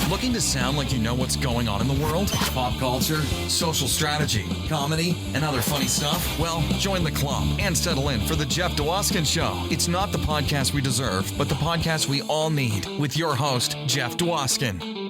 Looking to sound like you know what's going on in the world? Pop culture, social strategy, comedy, and other funny stuff? Well, join the club and settle in for the Jeff Dwoskin Show. It's not the podcast we deserve, but the podcast we all need, with your host, Jeff Dwoskin.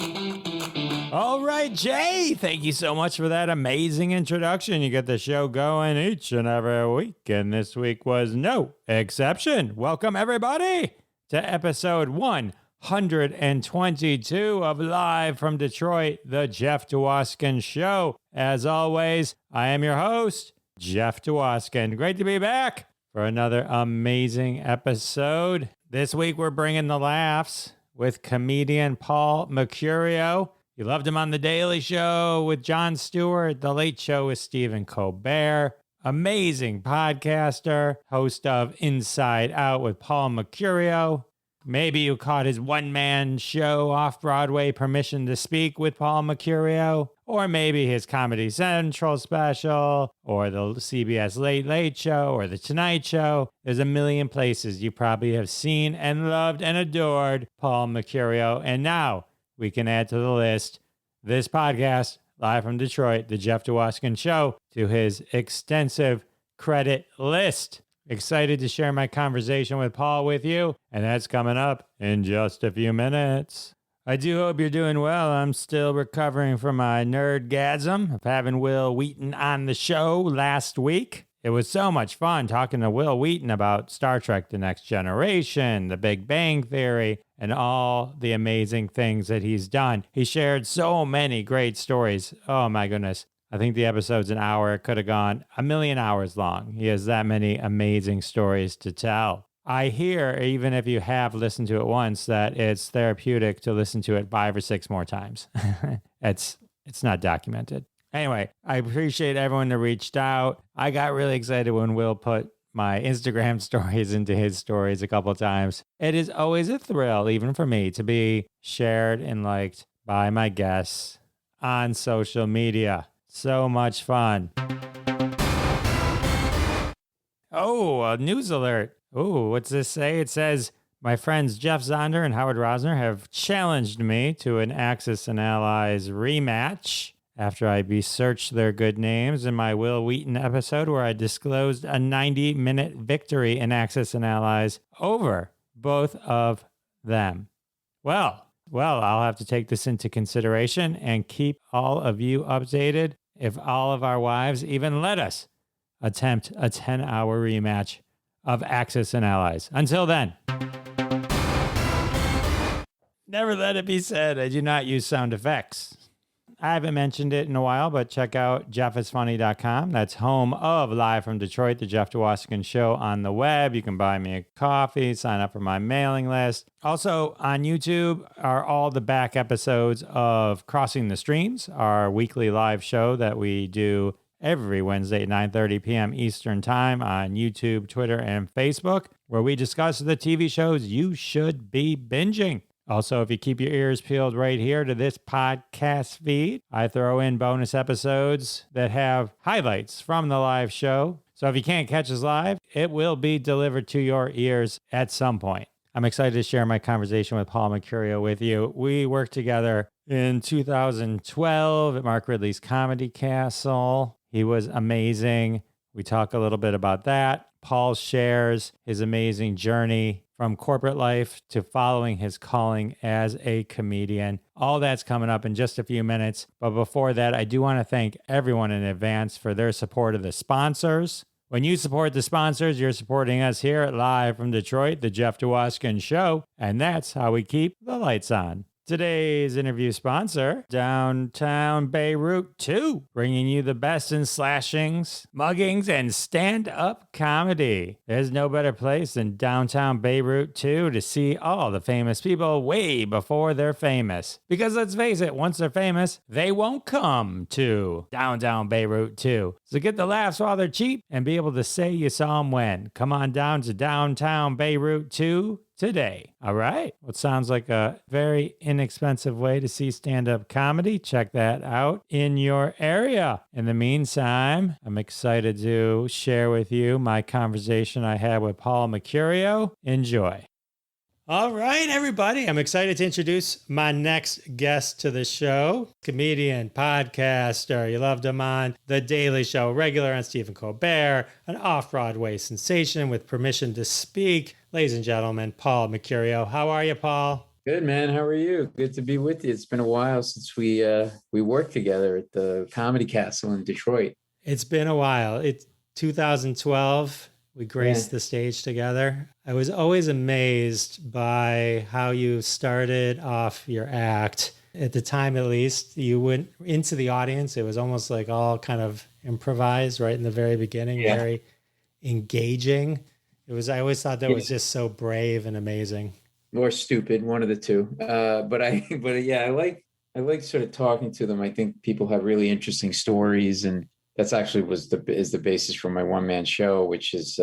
All right, Jay, thank you so much for that amazing introduction. You get the show going each and every week, and this week was no exception. Welcome, everybody, to episode 122 of Live from Detroit, the Jeff Dwoskin Show. As always, I am your host, Jeff Dwoskin. Great to be back for another amazing episode. This week, we're bringing the laughs with comedian Paul Mecurio. You loved him on The Daily Show with Jon Stewart, The Late Show with Stephen Colbert. Amazing podcaster, host of Inside Out with Paul Mecurio. Maybe you caught his one-man show, Off-Broadway, Permission to Speak with Paul Mecurio. Or maybe his Comedy Central special, or the CBS Late Late Show, or The Tonight Show. There's a million places you probably have seen and loved and adored Paul Mecurio. And now we can add to the list this podcast, Live from Detroit, the Jeff Dwoskin Show, to his extensive credit list. Excited to share my conversation with Paul with you, and that's coming up in just a few minutes. I do hope you're doing well. I'm still recovering from my nerdgasm of having Will Wheaton on the show last week. It was so much fun talking to Will Wheaton about Star Trek: The Next Generation, The Big Bang Theory, and all the amazing things that he's done. He shared so many great stories. Oh my goodness. I think the episode's an hour. It could have gone a million hours long. He has that many amazing stories to tell. I hear, even if you have listened to it once, that it's therapeutic to listen to it 5 or 6 more times. It's not documented. Anyway, I appreciate everyone that reached out. I got really excited when Will put my Instagram stories into his stories a couple of times. It is always a thrill, even for me, to be shared and liked by my guests on social media. So much fun. Oh, a news alert. Oh, what's this say? It says, my friends Jeff Zonder and Howard Rosner have challenged me to an Axis and Allies rematch after I researched their good names in my Will Wheaton episode where I disclosed a 90-minute victory in Axis and Allies over both of them. Well, I'll have to take this into consideration and keep all of you updated if all of our wives even let us attempt a 10-hour rematch of Axis and Allies. Until then, never let it be said I do not use sound effects. I haven't mentioned it in a while, but check out jeffisfunny.com. That's home of Live from Detroit, the Jeff Dwoskin Show on the web. You can buy me a coffee, sign up for my mailing list. Also on YouTube are all the back episodes of Crossing the Streams, our weekly live show that we do every Wednesday at 9:30 p.m. Eastern Time on YouTube, Twitter, and Facebook, where we discuss the TV shows you should be binging. Also, if you keep your ears peeled right here to this podcast feed, I throw in bonus episodes that have highlights from the live show. So if you can't catch us live, it will be delivered to your ears at some point. I'm excited to share my conversation with Paul Mecurio with you. We worked together in 2012 at Mark Ridley's Comedy Castle. He was amazing. We talk a little bit about that. Paul shares his amazing journey from corporate life to following his calling as a comedian. All that's coming up in just a few minutes. But before that, I do want to thank everyone in advance for their support of the sponsors. When you support the sponsors, you're supporting us here at Live from Detroit, the Jeff Dwoskin Show. And that's how we keep the lights on. Today's interview sponsor, Downtown Beirut 2, bringing you the best in slashings, muggings, and stand-up comedy. There's no better place than Downtown Beirut 2 to see all the famous people way before they're famous. Because let's face it, once they're famous, they won't come to Downtown Beirut 2. So get the laughs while they're cheap and be able to say you saw them when. Come on down to Downtown Beirut 2 today. All right. Well, it sounds like a very inexpensive way to see stand-up comedy. Check that out in your area. In the meantime, I'm excited to share with you my conversation I had with Paul Mecurio. Enjoy. All right, everybody. I'm excited to introduce my next guest to the show. Comedian, podcaster. You loved him on The Daily Show, regular on Stephen Colbert, an off-Broadway sensation with permission to speak. Ladies and gentlemen, Paul Mecurio. How are you, Paul? Good, man. How are you? Good to be with you. It's been a while since we worked together at the Comedy Castle in Detroit. It's been a while. It's 2012. We graced the stage together. I was always amazed by how you started off your act. At the time, at least, you went into the audience. It was almost like all kind of improvised right in the very beginning, very engaging. I always thought that was just so brave and amazing. Or stupid, one of the two. I like sort of talking to them. I think people have really interesting stories, and that's actually is the basis for my one-man show, which is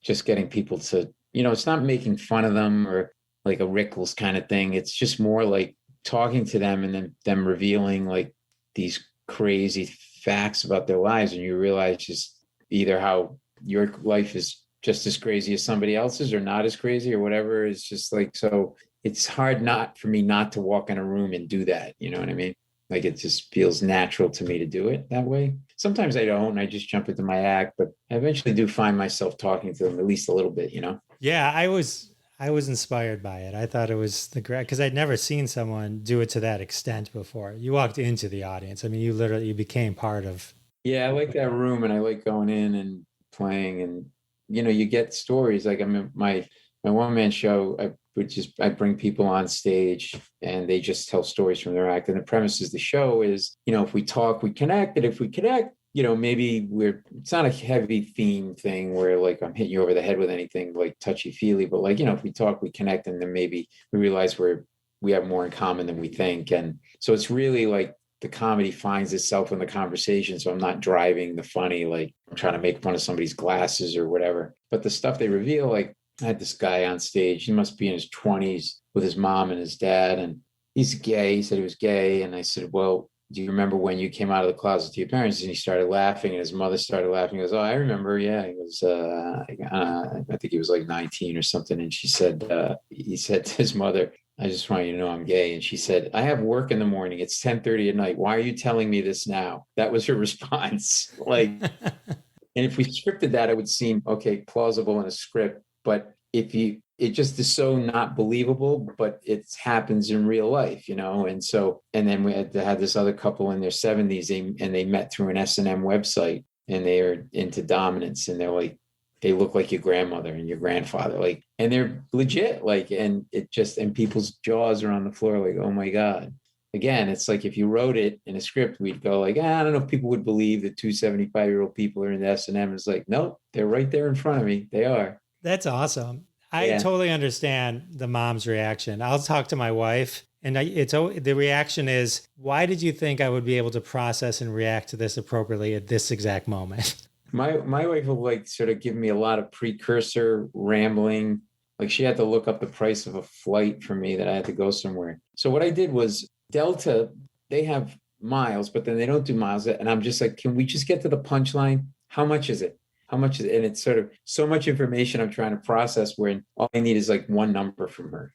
just getting people to, it's not making fun of them or like a Rickles kind of thing. It's just more like talking to them and then them revealing like these crazy facts about their lives. And you realize just either how your life is just as crazy as somebody else's or not as crazy or whatever. It's just like, so it's hard for me not to walk in a room and do that. You know what I mean? Like it just feels natural to me to do it that way. Sometimes I don't. I just jump into my act, but I eventually do find myself talking to them at least a little bit, Yeah, I was inspired by it. I thought it was because I'd never seen someone do it to that extent before. You walked into the audience. I mean, you became part of. Yeah, I like that room, and I like going in and playing, and you get stories. Like my one-man show, I bring people on stage and they just tell stories from their act. And the premise of the show is, if we talk, we connect. And if we connect, maybe it's not a heavy theme thing where like I'm hitting you over the head with anything like touchy feely, but like, if we talk, we connect, and then maybe we realize we have more in common than we think. And so it's really like the comedy finds itself in the conversation. So I'm not driving the funny, like I'm trying to make fun of somebody's glasses or whatever, but the stuff they reveal, like, I had this guy on stage. He must be in his 20s with his mom and his dad. And he's gay. He said he was gay. And I said, well, do you remember when you came out of the closet to your parents? And he started laughing, and his mother started laughing. He goes, oh, I remember. Yeah. He goes, I think he was like 19 or something. And he said to his mother, I just want you to know I'm gay. And she said, I have work in the morning. It's 10:30 at night. Why are you telling me this now? That was her response. Like, and if we scripted that, it would seem, okay, plausible in a script. But it just is so not believable, but it happens in real life, And so, and then we had this other couple in their 70s, and they met through an S&M website, and they are into dominance, and they're like, they look like your grandmother and your grandfather, like, and they're legit, like, and people's jaws are on the floor, like, oh my God. Again, it's like if you wrote it in a script, we'd go like, I don't know if people would believe that two 75-year-old people are in the S&M. It's like, nope, they're right there in front of me. They are. That's awesome. I totally understand the mom's reaction. I'll talk to my wife, and the reaction is, why did you think I would be able to process and react to this appropriately at this exact moment? My wife will like sort of give me a lot of precursor rambling. Like she had to look up the price of a flight for me that I had to go somewhere. So what I did was Delta, they have miles, but then they don't do miles. And I'm just like, can we just get to the punchline? How much is it? How much is it? And it's sort of so much information I'm trying to process where all I need is like one number from her,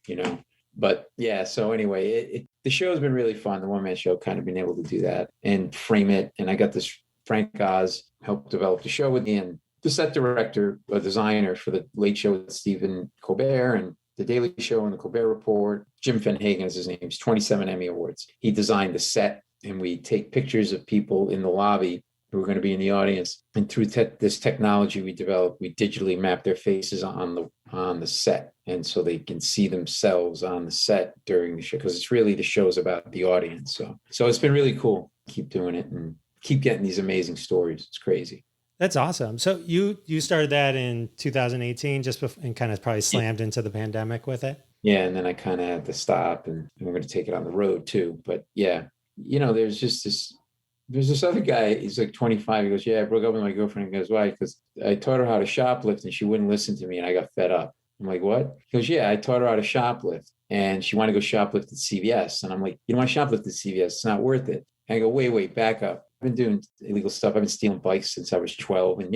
But yeah, so anyway, the show's been really fun. The one-man show, kind of being able to do that and frame it. And I got this Frank Oz helped develop the show with me, and the set director, a designer for the Late Show with Stephen Colbert and the Daily Show and the Colbert Report. Jim Fenhagen is his name. He's 27 Emmy Awards. He designed the set, and we take pictures of people in the lobby who are going to be in the audience. And through this technology we developed, we digitally map their faces on the set. And so they can see themselves on the set during the show, because it's really, the show's about the audience. So it's been really cool. Keep doing it and keep getting these amazing stories. It's crazy. That's awesome. So you started that in 2018, just before, and kind of probably slammed into the pandemic with it. Yeah. And then I kind of had to stop, and we're going to take it on the road too. But yeah, there's this other guy, he's like 25. He goes, yeah, I broke up with my girlfriend. He goes, why? Because I taught her how to shoplift and she wouldn't listen to me, and I got fed up. I'm like, what? He goes, yeah, I taught her how to shoplift and she wanted to go shoplift at CVS. And I'm like, you don't want to shoplift at CVS. It's not worth it. And I go, wait, back up. been doing illegal stuff. I've been stealing bikes since I was 12. And,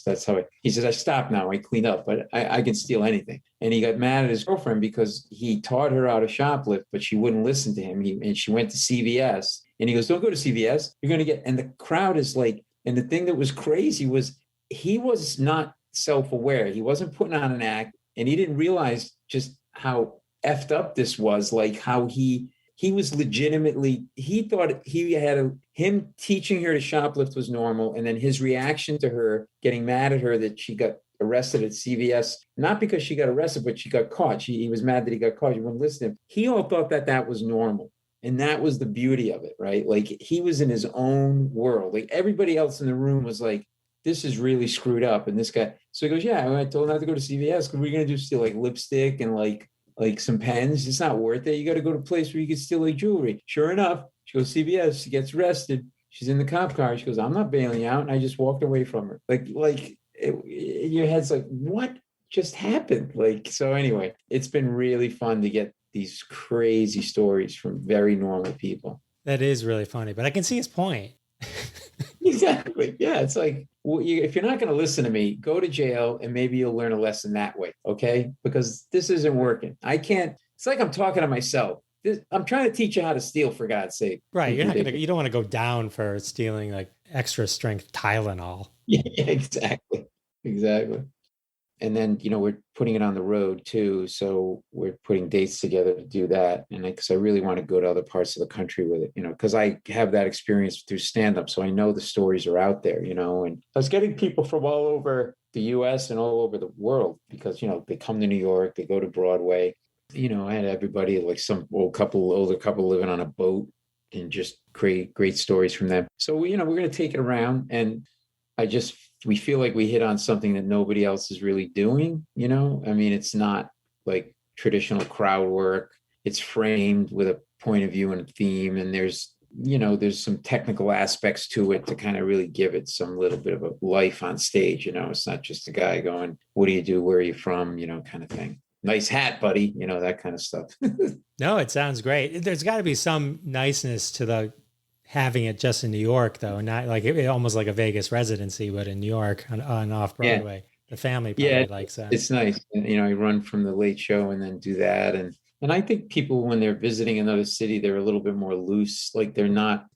that's how he says, I stopped now. I clean up, but I can steal anything. And he got mad at his girlfriend because he taught her how to shoplift, but she wouldn't listen to him. And she went to CVS and he goes, don't go to CVS. You're going to get, and the crowd is like, and the thing that was crazy was he was not self-aware. He wasn't putting on an act and he didn't realize just how effed up this was, like how he was legitimately, he thought him teaching her to shoplift was normal. And then his reaction to her getting mad at her that she got arrested at CVS, not because she got arrested, but she got caught. He was mad that he got caught. She wouldn't listen to him. He all thought that was normal. And that was the beauty of it, right? Like he was in his own world. Like everybody else in the room was like, this is really screwed up. And this guy, so he goes, yeah, I told him not to go to CVS because we're going to do steal like lipstick and like some pens. It's not worth it. You got to go to a place where you can steal like jewelry. Sure enough, she goes CVS. She gets arrested. She's in the cop car. She goes, I'm not bailing out. And I just walked away from her. Your head's like, what just happened? Like, so anyway, it's been really fun to get these crazy stories from very normal people. That is really funny, but I can see his point. Exactly. Yeah. It's like, well, if you're not going to listen to me, go to jail and maybe you'll learn a lesson that way. Okay. Because this isn't working. I can't, it's like I'm talking to myself. I'm trying to teach you how to steal, for God's sake. Right. You don't want to go down for stealing like extra strength Tylenol. Yeah, exactly. And then, we're putting it on the road too. So we're putting dates together to do that. And because I really want to go to other parts of the country with it, because I have that experience through stand-up. So I know the stories are out there, and I was getting people from all over the US and all over the world because, they come to New York, they go to Broadway. I had everybody, like some older couple living on a boat and just create great stories from them. So, we're going to take it around and we feel like we hit on something that nobody else is really doing, I mean, it's not like traditional crowd work. It's framed with a point of view and a theme. And there's some technical aspects to it to kind of really give it some little bit of a life on stage. It's not just a guy going, what do you do? Where are you from? Kind of thing. Nice hat, buddy. That kind of stuff. No, it sounds great. There's got to be some niceness to having it just in New York, though, not like almost like a Vegas residency, but in New York on off-Broadway. Yeah. The family probably likes that. It's nice. I run from the late show and then do that. And I think people, when they're visiting another city, they're a little bit more loose. Like they're not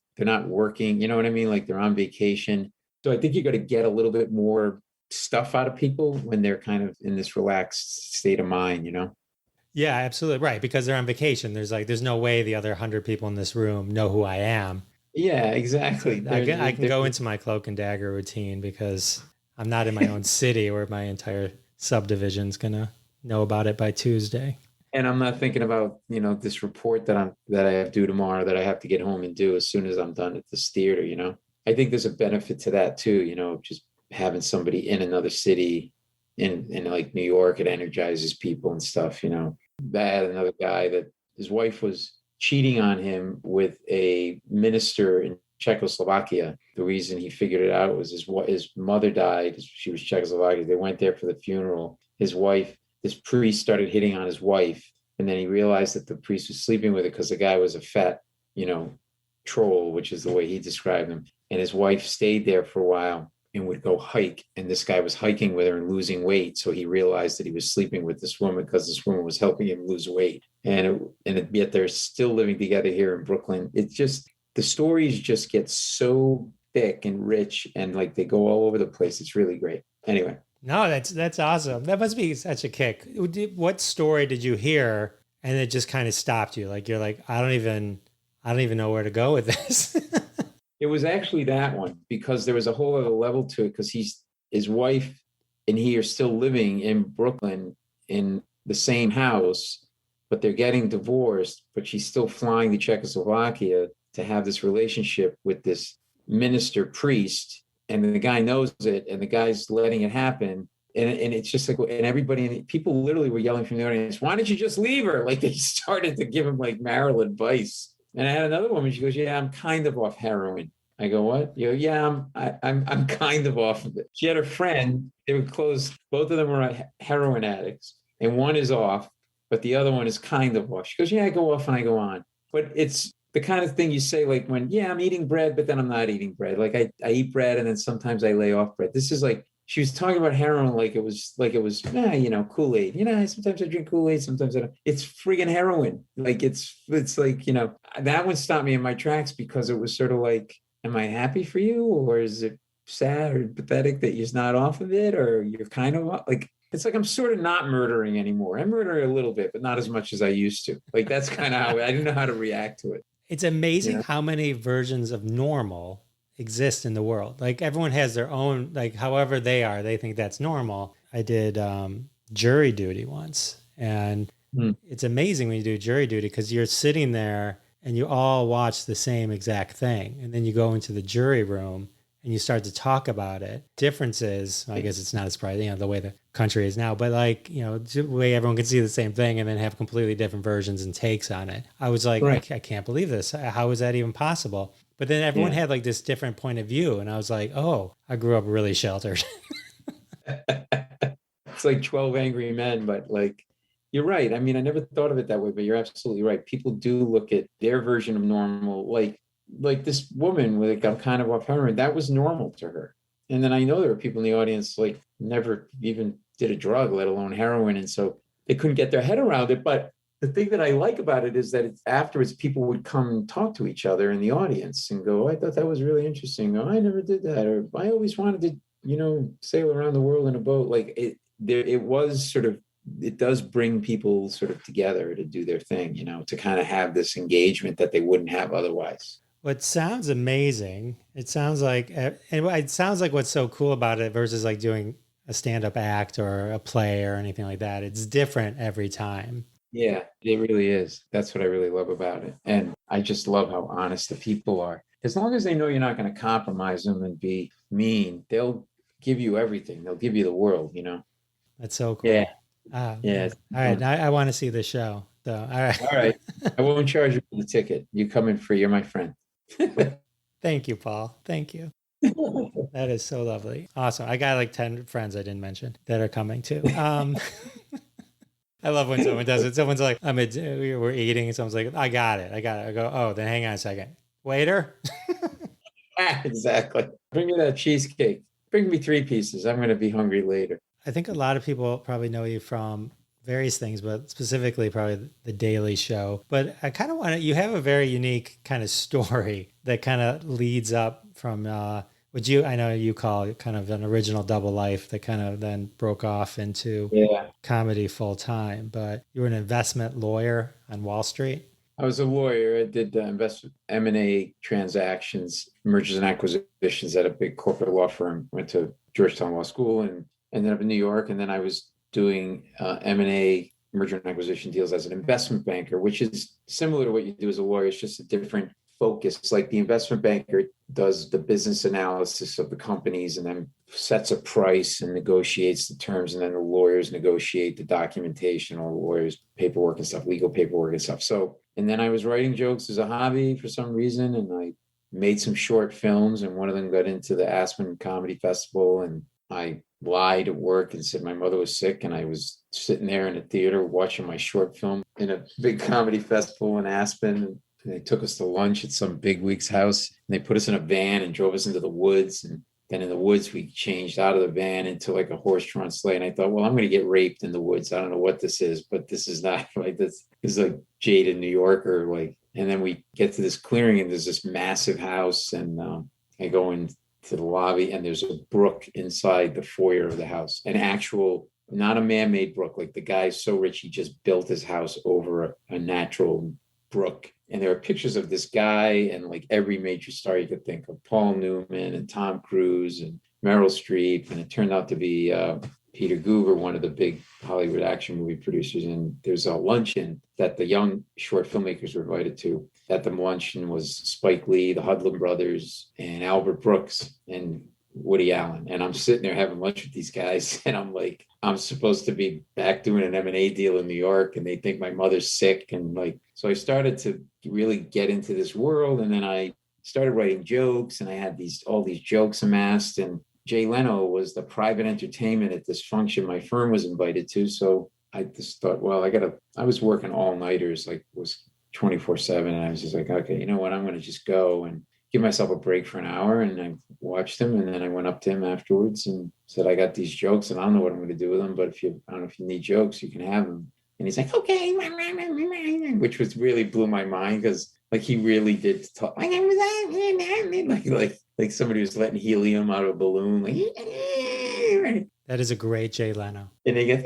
working, you know what I mean? Like they're on vacation. So I think you got to get a little bit more stuff out of people when they're kind of in this relaxed state of mind, Yeah, absolutely. Right. Because they're on vacation. There's no way the other 100 people in this room know who I am. Yeah, exactly. I can go into my cloak and dagger routine because I'm not in my own city where my entire subdivision's going to know about it by Tuesday. And I'm not thinking about, this report that I have due tomorrow that I have to get home and do as soon as I'm done at this theater, I think there's a benefit to that too, just having somebody in another city in like New York, it energizes people and stuff, I had another guy that his wife was cheating on him with a minister in Czechoslovakia. The reason he figured it out was his mother died. She was Czechoslovakian. They went there for the funeral. This priest started hitting on his wife. And then he realized that the priest was sleeping with her because the guy was a fat, troll, which is the way he described him. And his wife stayed there for a while and would go hike. And this guy was hiking with her and losing weight. So he realized that he was sleeping with this woman because this woman was helping him lose weight. And yet they're still living together here in Brooklyn. It's just, the stories just get so thick and rich and like they go all over the place. It's really great. Anyway. No, that's awesome. That must be such a kick. What story did you hear and it just kind of stopped you? Like, you're like, I don't even know where to go with this. It was actually that one because there was a whole other level to it because his wife and he are still living in Brooklyn in the same house, but they're getting divorced, but she's still flying to Czechoslovakia to have this relationship with this minister priest. And the guy knows it and the guy's letting it happen. And it's just like, and people literally were yelling from the audience, why don't you just leave her? Like they started to give him like marital advice. And I had another woman, she goes, yeah, I'm kind of off heroin. I go, what? You go, yeah, I'm kind of off of it. She had a friend, they were close, both of them were heroin addicts. And one is off, but the other one is kind of off. She goes, yeah, I go off and I go on. But it's the kind of thing you say, like when, yeah, I'm eating bread, but then I'm not eating bread. Like I eat bread and then sometimes I lay off bread. This is like, she was talking about heroin like it was, Kool-Aid. Sometimes I drink Kool-Aid, sometimes I don't. It's friggin' heroin. Like it's like, that one stopped me in my tracks because it was sort of like, am I happy for you? Or is it sad or pathetic that you're not off of it? Or you're kind of like, it's like I'm sort of not murdering anymore. I'm murdering a little bit, but not as much as I used to. Like that's kind of how I didn't know how to react to it. It's amazing how many versions of normal exist in the world. Like everyone has their own, like however they are, they think that's normal. I did jury duty once, and it's amazing when you do jury duty because you're sitting there and you all watch the same exact thing. And then you go into the jury room and you start to talk about it. Differences, I guess it's not as surprising, the way the country is now, but like, the way everyone can see the same thing and then have completely different versions and takes on it. I was like, I can't believe this. How is that even possible? But then everyone had like this different point of view. And I was like, oh, I grew up really sheltered. It's like 12 Angry Men, but like, you're right. I mean, I never thought of it that way, but you're absolutely right. People do look at their version of normal, like this woman with like, I'm kind of off heroin, that was normal to her. And then I know there were people in the audience like never even did a drug, let alone heroin. And so they couldn't get their head around it. But the thing that I like about it is that afterwards people would come and talk to each other in the audience and go, I thought that was really interesting. Oh, I never did that. Or I always wanted to, sail around the world in a boat. Like it does bring people sort of together to do their thing, to kind of have this engagement that they wouldn't have otherwise. What sounds amazing. It sounds like what's so cool about it versus like doing a stand-up act or a play or anything like that. It's different every time. Yeah, it really is. That's what I really love about it. And I just love how honest the people are. As long as they know you're not going to compromise them and be mean, they'll give you everything. They'll give you the world, That's so cool. Yeah. Yeah. All right. I want to see the show. So, all right. All right. I won't charge you for the ticket. You come in free. You're my friend. Thank you, Paul. Thank you. That is so lovely. Awesome. I got like 10 friends I didn't mention that are coming too. I love when someone does it. Someone's like, we're eating, and someone's like, I got it. I go, oh, then hang on a second. Waiter. Exactly. Bring me that cheesecake. Bring me 3 pieces. I'm going to be hungry later. I think a lot of people probably know you from various things, but specifically probably the Daily Show. But I kind of you have a very unique kind of story that kind of leads up from what I know you call kind of an original double life that kind of then broke off into comedy full time. But you were an investment lawyer on Wall Street. I was a lawyer. I did investment M&A transactions, mergers and acquisitions at a big corporate law firm. Went to Georgetown Law School and ended up in New York. And then I was doing M&A, merger and acquisition deals as an investment banker, which is similar to what you do as a lawyer. It's just a different focus. Like the investment banker does the business analysis of the companies and then sets a price and negotiates the terms. And then the lawyers negotiate the documentation, or the lawyers' paperwork and stuff, legal paperwork and stuff. So, and then I was writing jokes as a hobby for some reason. And I made some short films, and one of them got into the Aspen Comedy Festival. And I lied at work and said my mother was sick, and I was sitting there in a theater watching my short film in a big comedy festival in Aspen. And they took us to lunch at some bigwig's house, and they put us in a van and drove us into the woods. And then in the woods, we changed out of the van into like a horse-drawn sleigh. And I thought, well, I'm going to get raped in the woods. I don't know what this is, but this is not like this. Is like jaded New Yorker, like. And then we get to this clearing, and there's this massive house, and I go into the lobby, and there's a brook inside the foyer of the house, an actual, not a man-made brook. Like the guy's so rich, he just built his house over a natural brook. And there are pictures of this guy and like every major star you could think of, Paul Newman and Tom Cruise and Meryl Streep. And it turned out to be Peter Goober, one of the big Hollywood action movie producers. And there's a luncheon that the young short filmmakers were invited to. At the luncheon was Spike Lee, the Hudlin brothers, and Albert Brooks and Woody Allen. And I'm sitting there having lunch with these guys, and I'm like, I'm supposed to be back doing an M&A deal in New York, and they think my mother's sick. And like, so I started to really get into this world. And then I started writing jokes, and I had all these jokes amassed. And Jay Leno was the private entertainment at this function my firm was invited to. So I just thought, well, I was working all-nighters, like was 24/7. And I was just like, okay, you know what? I'm going to just go and give myself a break for an hour. And I watched him, and then I went up to him afterwards and said, I got these jokes and I don't know what I'm going to do with them, but I don't know if you need jokes, you can have them. And he's like, okay, which was really blew my mind, because like he really did talk like somebody was letting helium out of a balloon. That is a great Jay Leno. And they get,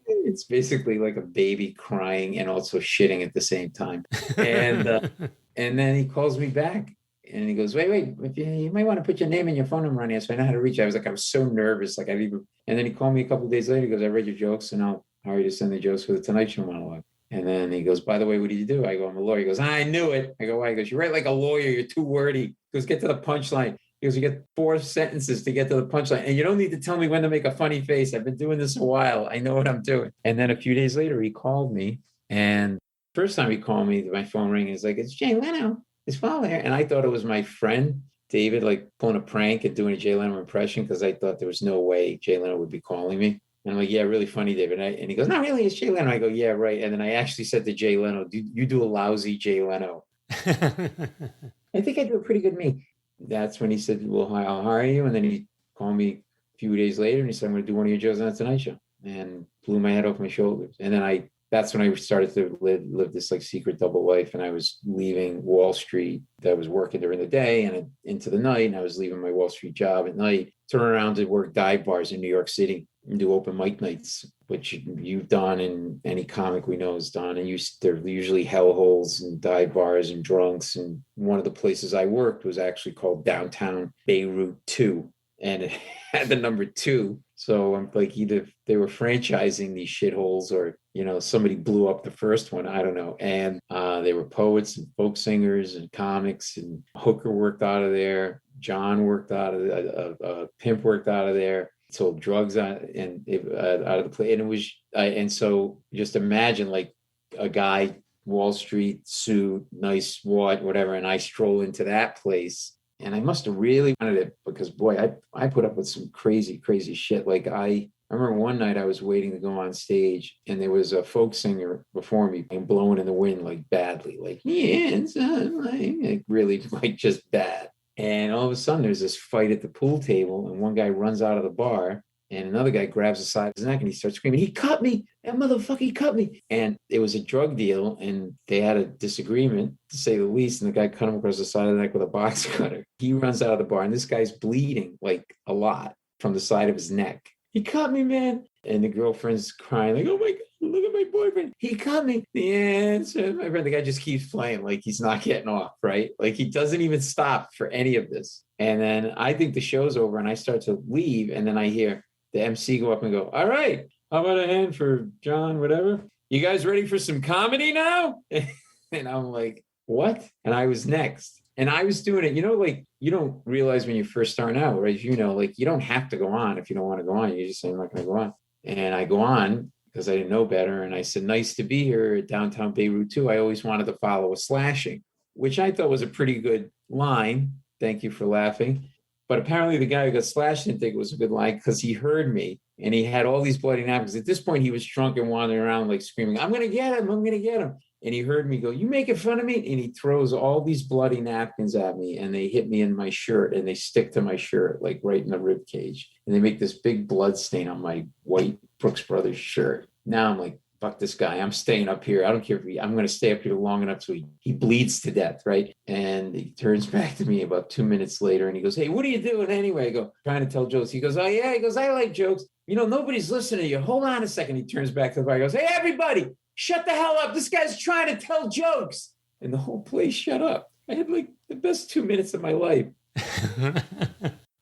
it's basically like a baby crying and also shitting at the same time. And and then he calls me back and he goes, wait, you might want to put your name and your phone number on here so I know how to reach you. I was so nervous. Like and then he called me a couple of days later. He goes, I read your jokes and I'll hire you to send the jokes for the Tonight Show monologue. And then he goes, by the way, what did you do? I go, I'm a lawyer. He goes, I knew it. I go, why? He goes, you write like a lawyer. You're too wordy. He goes, get to the punchline. He goes, you get 4 sentences to get to the punchline. And you don't need to tell me when to make a funny face. I've been doing this a while. I know what I'm doing. And then a few days later, he called me. And first time he called me, my phone rang. He's like, it's Jay Leno. His phone there. And I thought it was my friend, David, like pulling a prank and doing a Jay Leno impression, because I thought there was no way Jay Leno would be calling me. And I'm like, yeah, really funny, David. And he goes, not really, it's Jay Leno. I go, yeah, right. And then I actually said to Jay Leno, you do a lousy Jay Leno. I think I do a pretty good me. That's when he said, well, I'll hire you. And then he called me a few days later and he said, I'm going to do one of your jokes on the Tonight Show, and blew my head off my shoulders. And then that's when I started to live this like secret double life. And I was leaving Wallstreet. I was working during the day and into the night. And I was leaving my Wallstreet job at night, turn around to work dive bars in New York City and do open mic nights, which you've done and any comic we know has done. And they're usually hellholes and dive bars and drunks. And one of the places I worked was actually called Downtown Beirut 2. And it had the number 2. So I'm like, either they were franchising these shitholes or, somebody blew up the first one. I don't know. And they were poets and folk singers and comics, and Hooker worked out of there. John worked out of Pimp worked out of there. Sold drugs out of the place. And it was, and so just imagine like a guy, Wall Street suit, nice whatever. And I stroll into that place. And I must have really wanted it because, boy, I put up with some crazy, crazy shit. Like I remember one night I was waiting to go on stage and there was a folk singer before me and blowing in the wind like badly, like, yeah, it's like really like just bad. And all of a sudden there's this fight at the pool table and one guy runs out of the bar and another guy grabs the side of his neck and he starts screaming, he cut me, that motherfucker, he cut me. And it was a drug deal and they had a disagreement, to say the least. And the guy cut him across the side of the neck with a box cutter. He runs out of the bar and this guy's bleeding like a lot from the side of his neck. He cut me, man. And the girlfriend's crying like, oh my God, look at my boyfriend. He cut me. The answer, my friend, the guy just keeps playing like he's not getting off, right? Like he doesn't even stop for any of this. And then I think the show's over and I start to leave. And then I hear the MC go up and go, all right, how about a hand for John, whatever? You guys ready for some comedy now? And I'm like, what? And I was next. And I was doing it, like you don't realize when you're first starting out, right? Like you don't have to go on if you don't want to go on. You just say, I'm not going to go on. And I go on because I didn't know better. And I said, nice to be here at Downtown Beirut 2. I always wanted to follow a slashing, which I thought was a pretty good line. Thank you for laughing. But apparently the guy who got slashed didn't think it was a good line because he heard me and he had all these bloody napkins. At this point, he was drunk and wandering around like screaming, I'm going to get him. I'm going to get him. And he heard me go, you making fun of me? And he throws all these bloody napkins at me and they hit me in my shirt and they stick to my shirt, like right in the rib cage. And they make this big blood stain on my white Brooks Brothers shirt. Now I'm like, fuck this guy. I'm staying up here. I don't care I'm going to stay up here long enough so he bleeds to death, right? And he turns back to me about 2 minutes later and he goes, hey, what are you doing anyway? I go, trying to tell jokes. He goes, oh yeah. He goes, I like jokes. Nobody's listening to you. Hold on a second. He turns back to the bar. He goes, hey, everybody, shut the hell up. This guy's trying to tell jokes. And the whole place shut up. I had like the best 2 minutes of my life.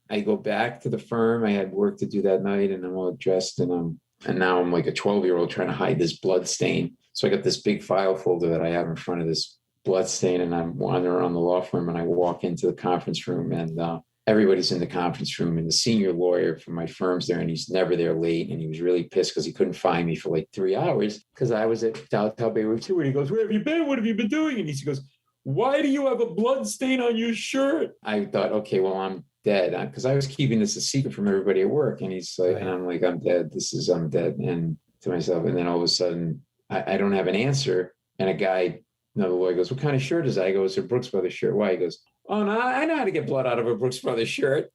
I go back to the firm. I had work to do that night and I'm all dressed and now I'm like a 12-year-old trying to hide this blood stain. So I got this big file folder that I have in front of this blood stain and I'm wandering around the law firm and I walk into the conference room and everybody's in the conference room and the senior lawyer from my firm's there and he's never there late. And he was really pissed because he couldn't find me for like 3 hours because I was at Downtown Beirut 2. And he goes, where have you been? What have you been doing? And he goes, why do you have a blood stain on your shirt? I thought, okay, well, I'm dead because I was keeping this a secret from everybody at work. And he's like, right. And I'm like, I'm dead. I'm dead. And to myself. And then all of a sudden I don't have an answer. And a guy another lawyer goes, what kind of shirt is that? I go, it's a Brooks Brothers shirt. Why? He goes, oh, no, I know how to get blood out of a Brooks Brothers shirt.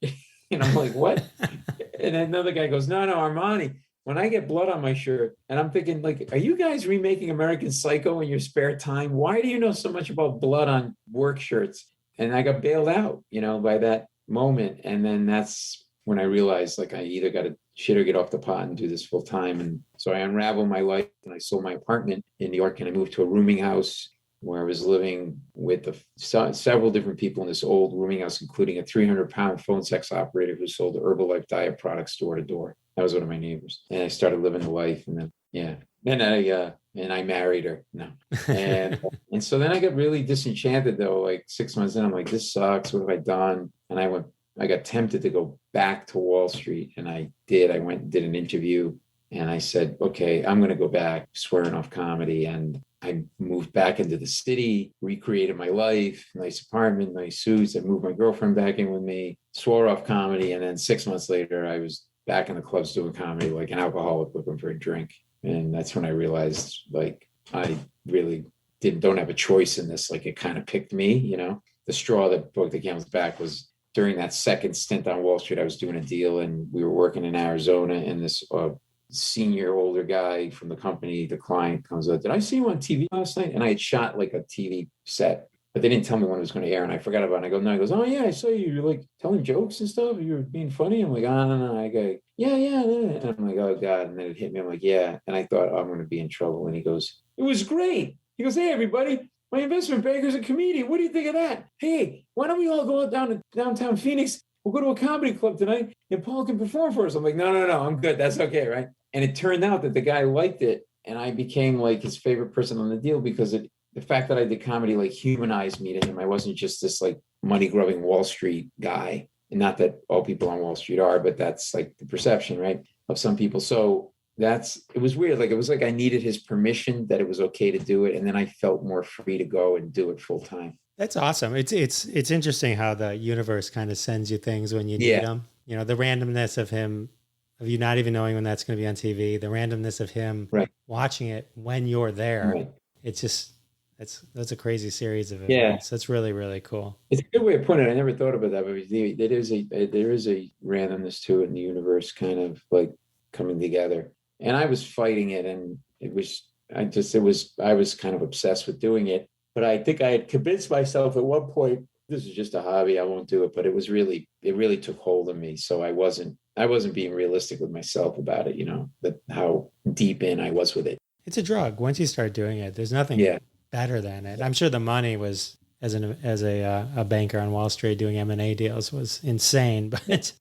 And I'm like, what? And then another guy goes, no, Armani. When I get blood on my shirt, and I'm thinking, like, are you guys remaking American Psycho in your spare time? Why do you know so much about blood on work shirts? And I got bailed out, by that moment. And then that's when I realized, like, I either got to shit or get off the pot and do this full time. And so I unraveled my life, and I sold my apartment in New York, and I moved to a rooming house where I was living with several different people in this old rooming house, including a 300-pound phone sex operator who sold Herbalife diet products door to door. That was one of my neighbors. And I started living the life. And then, and I married her. No. And so then I got really disenchanted, though, like 6 months in. I'm like, this sucks. What have I done? And I got tempted to go back to Wall Street. And I did. I went and did an interview. And I said, okay, I'm going to go back, swearing off comedy. And I moved back into the city, recreated my life, nice apartment, nice suits. I moved my girlfriend back in with me, swore off comedy. And then 6 months later, I was back in the clubs doing comedy, like an alcoholic looking for a drink. And that's when I realized, like, I really don't have a choice in this. Like, it kind of picked me, The straw that broke the camel's back was during that second stint on Wall Street. I was doing a deal, and we were working in Arizona, and this senior older guy from the company, the client, comes up, did I see you on TV last night? And I had shot like a TV set, but they didn't tell me when it was going to air, and I forgot about it. And I go, no. He goes, oh yeah, I saw you. You're like telling jokes and stuff. You're being funny. I'm like, oh no. I go, yeah. And I'm like, oh God. And then it hit me. I'm like, yeah. And I thought, oh, I'm going to be in trouble. And he goes, it was great. He goes, hey everybody, my investment banker's a comedian. What do you think of that? Hey, why don't we all go down to downtown Phoenix? We'll go to a comedy club tonight, and Paul can perform for us. I'm like, no, I'm good. That's okay, right? And it turned out that the guy liked it, and I became like his favorite person on the deal because the fact that I did comedy like humanized me to him. I wasn't just this like money grubbing Wall Street guy, and not that all people on Wall Street are, but that's like the perception, right, of some people. So it was weird. Like, it was like I needed his permission that it was okay to do it, and then I felt more free to go and do it full time. That's awesome. It's interesting how the universe kind of sends you things when you need them. The randomness of you not even knowing when that's going to be on TV, the randomness of him watching it when you're there. Right. It's just, that's a crazy series of events. That's really, really cool. It's a good way of putting it. I never thought about that, but there is a randomness to it in the universe, kind of like coming together. And I was fighting it, and I was kind of obsessed with doing it. But I think I had convinced myself at one point, this is just a hobby, I won't do it. But it really took hold of me. So I wasn't being realistic with myself about it, that how deep in I was with it. It's a drug. Once you start doing it, there's nothing better than it. I'm sure the money was, as a banker on Wall Street doing M&A deals, was insane. But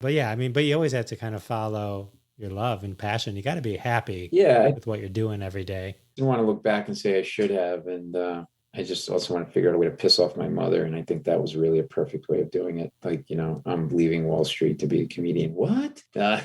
but you always have to kind of follow your love and passion. You got to be happy with what you're doing every day. I don't want to look back and say I should have. And I just also want to figure out a way to piss off my mother. And I think that was really a perfect way of doing it. Like, I'm leaving Wall Street to be a comedian. What? No.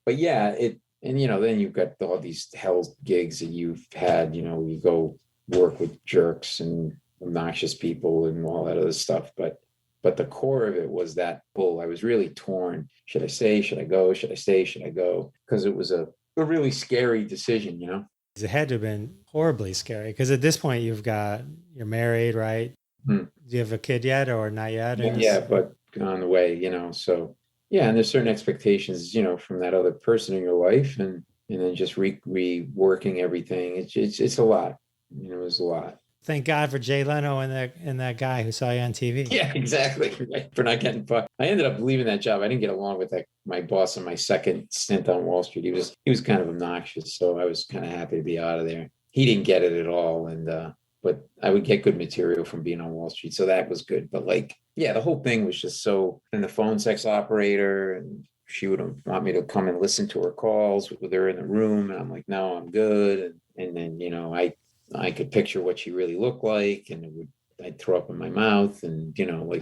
But yeah, then you've got all these hell gigs that you've had, you go work with jerks and obnoxious people and all that other stuff. But the core of it was that pull. I was really torn. Should I stay? Should I go? Should I stay? Should I go? Because it was a really scary decision, It had to have been horribly scary because at this point you're married, right? Do you have a kid yet or not yet? But on the way, so and there's certain expectations, from that other person in your life, and then just reworking everything. It's a lot, it was a lot. Thank God for Jay Leno and that guy who saw you on TV. Yeah, exactly. Right. For not getting fired. I ended up leaving that job. I didn't get along with my boss on my second stint on Wall Street. He was kind of obnoxious, so I was kind of happy to be out of there. He didn't get it at all, and but I would get good material from being on Wall Street, so that was good. But the whole thing was just so. And the phone sex operator, and she would want me to come and listen to her calls with her in the room, and I'm like, no, I'm good. And then I could picture what she really looked like, and I'd throw up in my mouth, and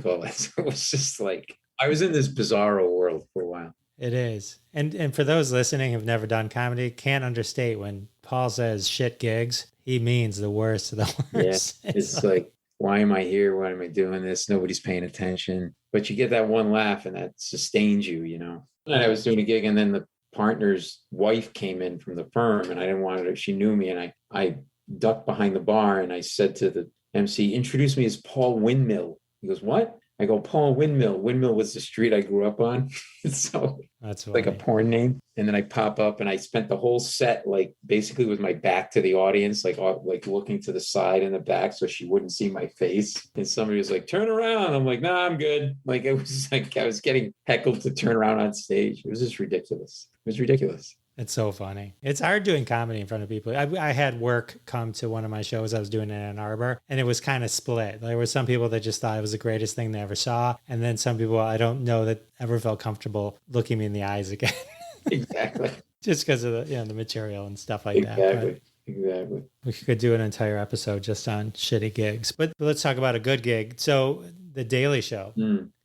all that. So it was just like I was in this bizarro world for a while. It is, and for those listening who've never done comedy, can't understate when Paul says shit gigs, he means the worst of the worst. Yeah, it's like, why am I here? Why am I doing this? Nobody's paying attention. But you get that one laugh, and that sustains you. And I was doing a gig, and then the partner's wife came in from the firm, and I didn't want her. She knew me, and I ducked behind the bar and I said to the MC, introduce me as Paul Windmill. He goes, what? I go, Paul Windmill. Windmill was the street I grew up on. So That's like a porn name. And then I pop up and I spent the whole set, like basically with my back to the audience, like looking to the side and the back so she wouldn't see my face. And somebody was like, turn around. I'm like, nah, I'm good. Like it was like I was getting heckled to turn around on stage. It was just ridiculous. It was ridiculous. It's so funny. It's hard doing comedy in front of people. I had work come to one of my shows I was doing in Ann Arbor, and it was kind of split. There were some people that just thought it was the greatest thing they ever saw, and then some people I don't know that ever felt comfortable looking me in the eyes again. Exactly. Just because of the material and stuff like that. But Exactly. we could do an entire episode just on shitty gigs. But let's talk about a good gig. So The Daily Show.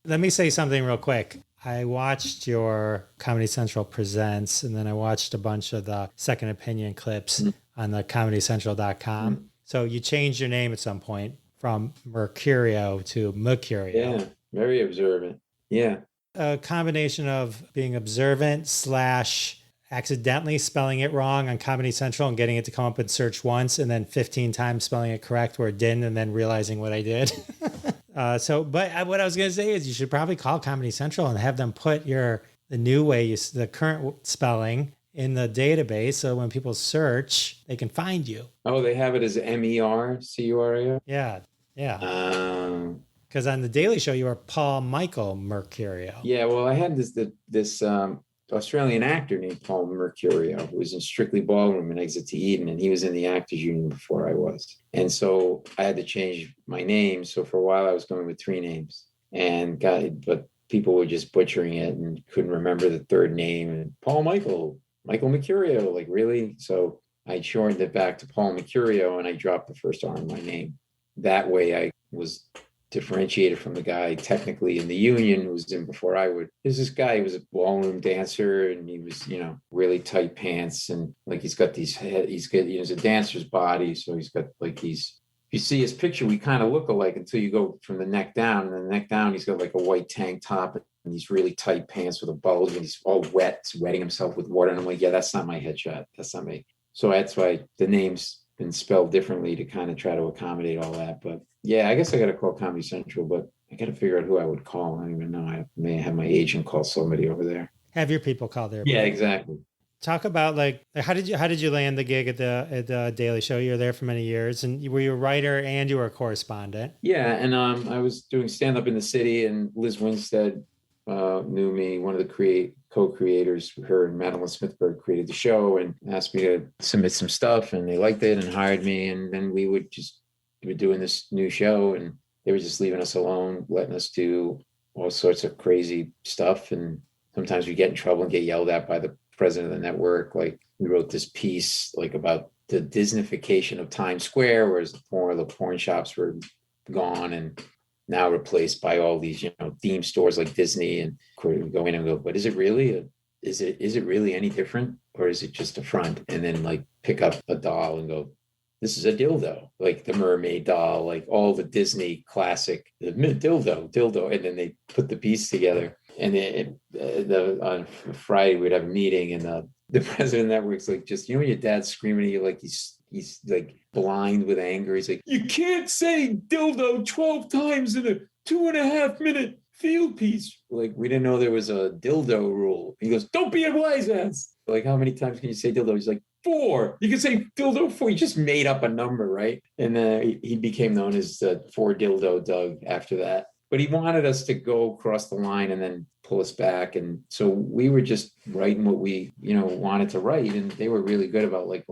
Let me say something real quick. I watched your Comedy Central Presents, and then I watched a bunch of the Second Opinion clips on the ComedyCentral.com. So you changed your name at some point from Mercurio to Mecurio. Yeah, very observant. Yeah. A combination of being observant / accidentally spelling it wrong on Comedy Central and getting it to come up in search once, and then 15 times spelling it correct where it didn't, and then realizing what I did. But what I was going to say is you should probably call Comedy Central and have them put the new way, the current spelling in the database. So when people search, they can find you. Oh, they have it as Mercurio? Yeah. Yeah. Because on The Daily Show, you were Paul Michael Mercurio. Yeah. Well, I had this Australian actor named Paul Mecurio, who was in Strictly Ballroom and Exit to Eden, and he was in the Actors Union before I was. And so I had to change my name. So for a while I was going with 3 names, but people were just butchering it and couldn't remember the third name. And Paul Michael Mecurio, like really? So I shortened it back to Paul Mecurio, and I dropped the first R in my name. That way I was differentiated from the guy technically in the union who was in before I would. There's this guy who was a ballroom dancer, and he was, really tight pants, and like he's got a dancer's body. So he's got like these, if you see his picture, we kind of look alike until you go from the neck down, and the neck down, he's got like a white tank top and these really tight pants with a bulge, and he's all wet, wetting himself with water. And I'm like, yeah, that's not my headshot. That's not me. So that's why the name's been spelled differently to kind of try to accommodate all that. But yeah, I guess I got to call Comedy Central, but I got to figure out who I would call. I don't even know. I may have my agent call somebody over there. Have your people call their. Yeah, exactly. Talk about like how did you land the gig at the Daily Show? You were there for many years, and were you a writer and you were a correspondent? Yeah, and I was doing stand up in the city, and Liz Winstead knew me, one of the co-creators. Her and Madeline Smithberg created the show and asked me to submit some stuff, and they liked it and hired me. And then we were doing this new show, and they were just leaving us alone, letting us do all sorts of crazy stuff. And sometimes we get in trouble and get yelled at by the president of the network. Like we wrote this piece like about the Disneyfication of Times Square, whereas the porn shops were gone and now replaced by all these, theme stores like Disney. And we go in and go, but is it really is it really any different, or is it just a front? And then like pick up a doll and go, this is a dildo, like the mermaid doll, like all the Disney classic dildo. And then they put the piece together. And on Friday we'd have a meeting, and the president of the network's like, just, when your dad's screaming at you like he's like blind with anger. He's like, you can't say dildo 12 times in a 2.5 minute field piece. Like, we didn't know there was a dildo rule. He goes, don't be a wise ass. Like, how many times can you say dildo? He's like, 4. You can say dildo 4. He just made up a number, right? And he became known as 4 Dildo Doug after that. But he wanted us to go across the line and then pull us back. And so we were just writing what we, wanted to write. And they were really good about like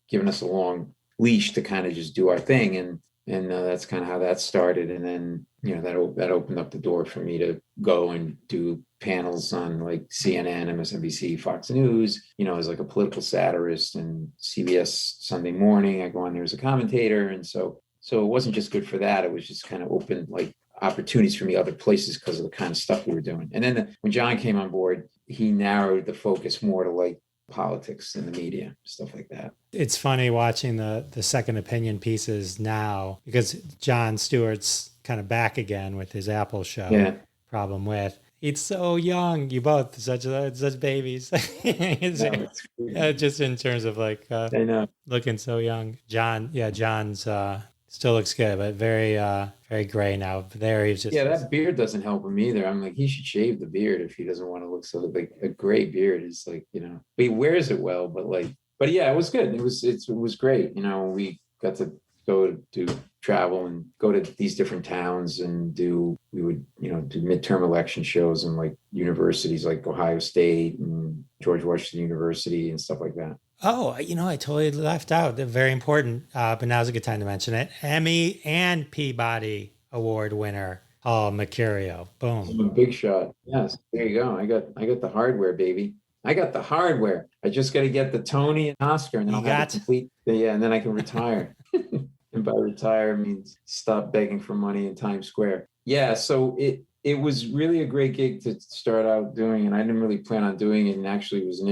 giving us a long leash to kind of just do our thing. And that's kind of how that started. And then, that opened up the door for me to go and do panels on like CNN, MSNBC, Fox News, as like a political satirist, and CBS Sunday Morning. I go on there as a commentator. And so it wasn't just good for that. It was just kind of open like opportunities for me other places because of the kind of stuff we were doing. And then when John came on board, he narrowed the focus more to like politics and the media, stuff like that. It's funny watching the Second Opinion pieces now, because Jon Stewart's kind of back again with his Apple show. Yeah. Problem with. He's so young. You both such babies. Just in terms of like I know. looking so young. John's still looks good, but very gray now. There he's just That beard doesn't help him either. I'm like, he should shave the beard if he doesn't want to look so like a gray beard is like, but he wears it well, but yeah, it was good. It was great. We got to go to travel and go to these different towns and we would do midterm election shows in like universities like Ohio State and George Washington University and stuff like that. Oh, I totally left out. They're very important, but now's a good time to mention it. Emmy and Peabody Award winner, Paul Mecurio. Boom. I'm a big shot. Yes, there you go. I got the hardware, baby. I got the hardware. I just got to get the Tony and Oscar, and then I'll have a complete. Yeah, and then I can retire. And by retire means stop begging for money in Times Square. Yeah, so it was really a great gig to start out doing, and I didn't really plan on doing it, and actually was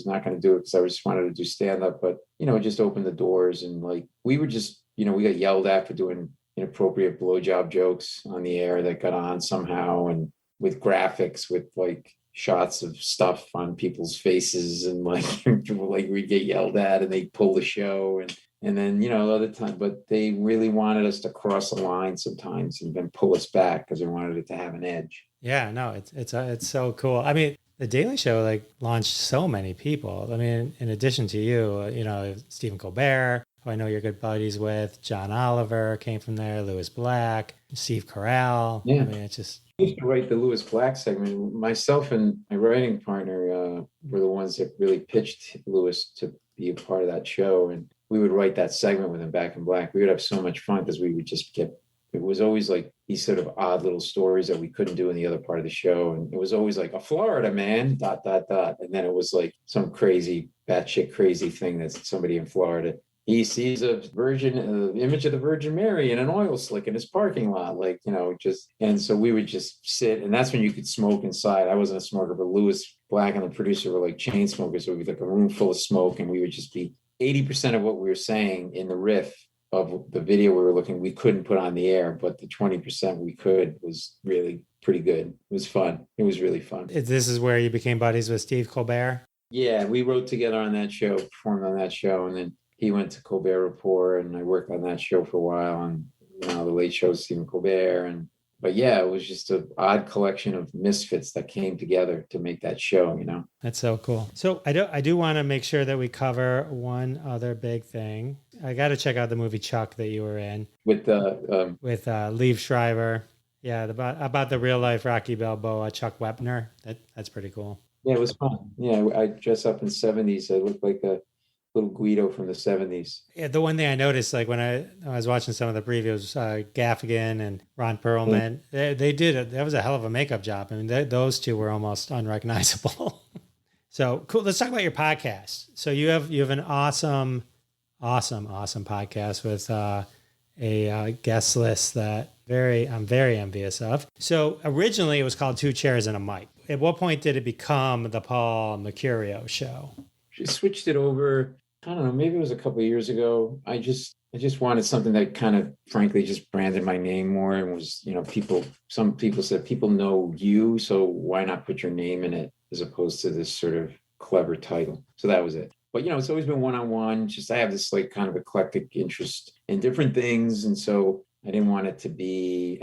not going to do it because I just wanted to do stand-up, but it just opened the doors, and like we were just we got yelled at for doing inappropriate blowjob jokes on the air that got on somehow, and with graphics with like shots of stuff on people's faces, and like we'd get yelled at and they'd pull the show, and then other time, but they really wanted us to cross the line sometimes and then pull us back because they wanted it to have an edge. Yeah, no, it's so cool. I mean, the Daily Show like launched so many people. I mean, in addition to you, Stephen Colbert, who I know you're good buddies with, John Oliver came from there, Lewis Black, Steve Carell. Yeah. I mean, it's just. I used to write the Lewis Black segment. Myself and my writing partner were the ones that really pitched Lewis to be a part of that show, and we would write that segment with him Back in Black. We would have so much fun because we would just it was always like these sort of odd little stories that we couldn't do in the other part of the show. And it was always like a Florida man, ... And then it was like some crazy, batshit crazy thing that somebody in Florida, he sees a image of the Virgin Mary in an oil slick in his parking lot. And so we would just sit, and that's when you could smoke inside. I wasn't a smoker, but Lewis Black and the producer were like chain smokers. So it would be like a room full of smoke, and we would just be 80% of what we were saying in the riff of the video we couldn't put on the air, but the 20% we could was really pretty good. It was fun. It was really fun. This is where you became buddies with Steve Colbert? Yeah, we wrote together on that show, performed on that show, and then he went to Colbert Report, and I worked on that show for a while, and the Late Show with Stephen Colbert. But yeah, it was just an odd collection of misfits that came together to make that show, That's so cool. So I do want to make sure that we cover one other big thing. I got to check out the movie Chuck that you were in. With Liev Schreiber. Yeah, about the real life Rocky Balboa, Chuck Wepner. That's pretty cool. Yeah, it was fun. Yeah, I dress up in 70s. I looked like a little Guido from the 70s. Yeah, the one thing I noticed, like when I was watching some of the previews, Gaffigan and Ron Perlman, they did it. That was a hell of a makeup job. I mean, those two were almost unrecognizable. So cool. Let's talk about your podcast. So you have an awesome podcast with a guest list that I'm very envious of. So originally it was called Two Chairs and a Mic. At what point did it become the Paul Mecurio Show? She switched it over. I don't know, maybe it was a couple of years ago. I just wanted something that kind of, frankly, just branded my name more and was, some people said people know you, so why not put your name in it as opposed to this sort of clever title? So that was it. But, it's always been one-on-one. Just I have this like kind of eclectic interest in different things. And so I didn't want it to be